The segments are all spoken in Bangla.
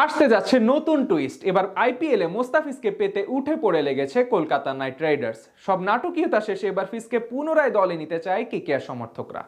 আসতে যাচ্ছে নতুন টুইস্ট। এবার আইপিএলে মোস্তাফিজকে পেতে উঠে পড়ে লেগেছে কলকাতা নাইট রাইডার্স। সব নাটকীয়তা শেষে এবার ফিজকে পুনরায় দলে নিতে চায় কেকেআর সমর্থকরা।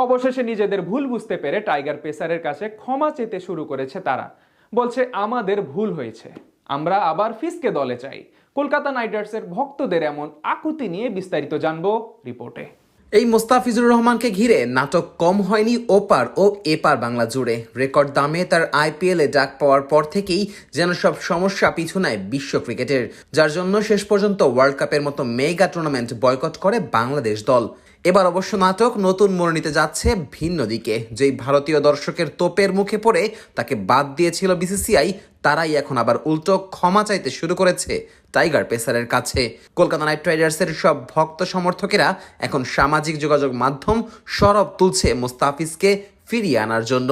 অবশেষে নিজেদের ভুল বুঝতে পেরে টাইগার পেসারের কাছে ক্ষমা চেতে শুরু করেছে তারা। বলছে আমাদের ভুল হয়েছে, আমরা আবার ফিজকে দলে চাই। কলকাতা নাইট রাইডার্সের ভক্তদের এমন আকুতি নিয়ে বিস্তারিত জানবো রিপোর্টে। এই মোস্তাফিজুর রহমানকে ঘিরে নাটক কম হয়নি ওপার ও এপার বাংলা জুড়ে। রেকর্ড দামে তার আইপিএলে ডাক পাওয়ার পর থেকেই যেন সব সমস্যা পিছু নেয় বিশ্ব ক্রিকেটের, যার জন্য শেষ পর্যন্ত ওয়ার্ল্ড কাপের মতো মেগা টুর্নামেন্ট বয়কট করে বাংলাদেশ দল। এবার অবশ্য নাটক নতুন মোড় নিতে যাচ্ছে ভিন্ন দিকে। যেই ভারতীয় দর্শকের তোপের মুখে পড়ে তাকে বাদ দিয়েছিল বিসিসিআই, তারাই এখন আবার উল্টো ক্ষমা চাইতে শুরু করেছে টাইগার পেসারের কাছে। কলকাতা নাইট রাইডার্সের সব ভক্ত সমর্থকেরা এখন সামাজিক যোগাযোগ মাধ্যম সরব তুলছে মোস্তাফিজকে ফিরিয়ে আনার জন্য।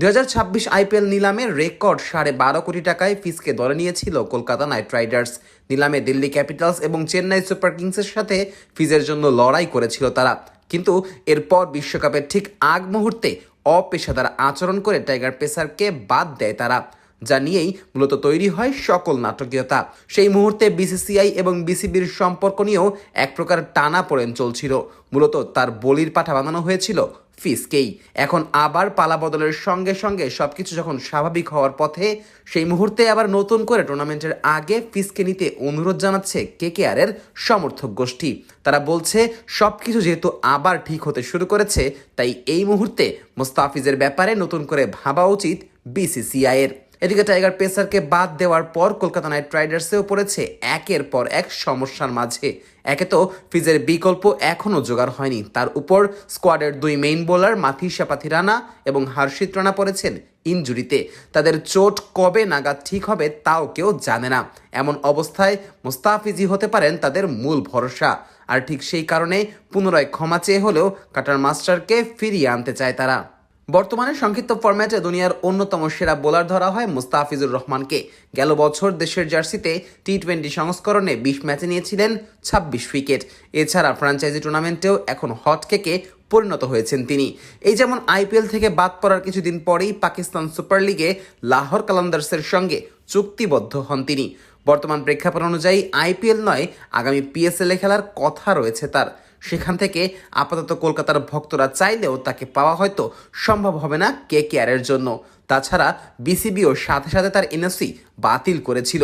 2026 আইপিএল নিলামে রেকর্ড 12.5 কোটি টাকায় ফিজকে দলে নিয়েছিল কলকাতা নাইট রাইডার্স। নিলামে দিল্লি ক্যাপিটালস এবং চেন্নাই সুপার কিংসের সাথে ফিজের জন্য লড়াই করেছিল তারা, কিন্তু এরপর বিশ্বকাপের ঠিক আগ মুহূর্তে অপেশাদার আচরণ করে টাইগার পেসারকে বাদ দেয় তারা, যা নিয়েই মূলত তৈরি হয় সকল নাটকীয়তা। সেই মুহূর্তে বিসিসিআই এবং বিসিবির সম্পর্ক নিয়েও এক প্রকার টানাপোড়েন চলছিল। মূলত তার বলির পাঠা বানানো হয়েছিল ফিজকেই। এখন আবার পালা বদলের সঙ্গে সঙ্গে সবকিছু যখন স্বাভাবিক হওয়ার পথে, সেই মুহূর্তে আবার নতুন করে টুর্নামেন্টের আগে ফিজকে নিতে অনুরোধ জানাচ্ছে কেকেআরের সমর্থক গোষ্ঠী। তারা বলছে সবকিছু যেহেতু আবার ঠিক হতে শুরু করেছে, তাই এই মুহূর্তে মোস্তাফিজের ব্যাপারে নতুন করে ভাবা উচিত বিসিসিআই এর। এদিকে টাইগার পেসারকে বাদ দেওয়ার পর কলকাতা নাইট রাইডার্সেও পড়েছে একের পর এক সমস্যার মাঝে। একে তো ফিজের বিকল্প এখনও জোগাড় হয়নি, তার উপর স্কোয়াডের 2 মেইন বোলার মাথিসা পাথিরানা এবং হর্ষিত রানা পড়েছেন ইনজুরিতে। তাদের চোট কবে নাগাদ ঠিক হবে তাও কেউ জানে না। এমন অবস্থায় মোস্তাফিজই হতে পারেন তাদের মূল ভরসা। আর ঠিক সেই কারণে পুনরায় ক্ষমা চেয়ে হলেও কাটার মাস্টারকে ফিরিয়ে আনতে চায় তারা। বর্তমানে সংক্ষিপ্ত ফরম্যাটে দুনিয়ার অন্যতম সেরা বোলার ধরা হয় মুস্তাফিজুর রহমানকে। গেল বছর দেশের জার্সিতে টি-20 সংস্করণে 20 ম্যাচে নিয়েছিলেন 26 উইকেট। এছাড়া ফ্র্যাঞ্চাইজি টুর্নামেন্টেও এখন হট কেকে পরিণত হয়েছেন তিনি। এই যেমন আইপিএল থেকে বাদ পড়ার কিছুদিন পরেই পাকিস্তান সুপার লিগে লাহোর কালান্দার্সের সঙ্গে চুক্তিবদ্ধ হন তিনি। বর্তমান প্রেক্ষাপট অনুযায়ী আইপিএল নয়, আগামী পিএসএলে খেলার কথা রয়েছে তার। সেখান থেকে আপাতত কলকাতার ভক্তরা চাইলেও তাকে পাওয়া হয়তো সম্ভব হবে না কেকেআরের জন্য। তাছাড়া বিসিবিও সাথে সাথে তার এনওসি বাতিল করেছিল।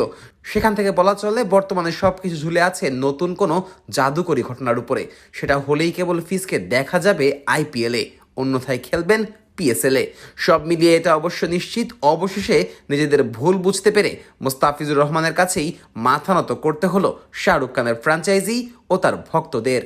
সেখান থেকে বলা চলে বর্তমানে সবকিছু ঝুলে আছে নতুন কোনো জাদুকরী ঘটনার উপরে। সেটা হলেই কেবল ফিজকে দেখা যাবে আইপিএলে, অন্যথায় খেলবেন পিএসএলে। সব মিলিয়ে এটা অবশ্য নিশ্চিত, অবশেষে নিজেদের ভুল বুঝতে পেরে মোস্তাফিজুর রহমানের কাছেই মাথা নত করতে হলো শাহরুখ খানের ফ্র্যাঞ্চাইজি ও তার ভক্তদের।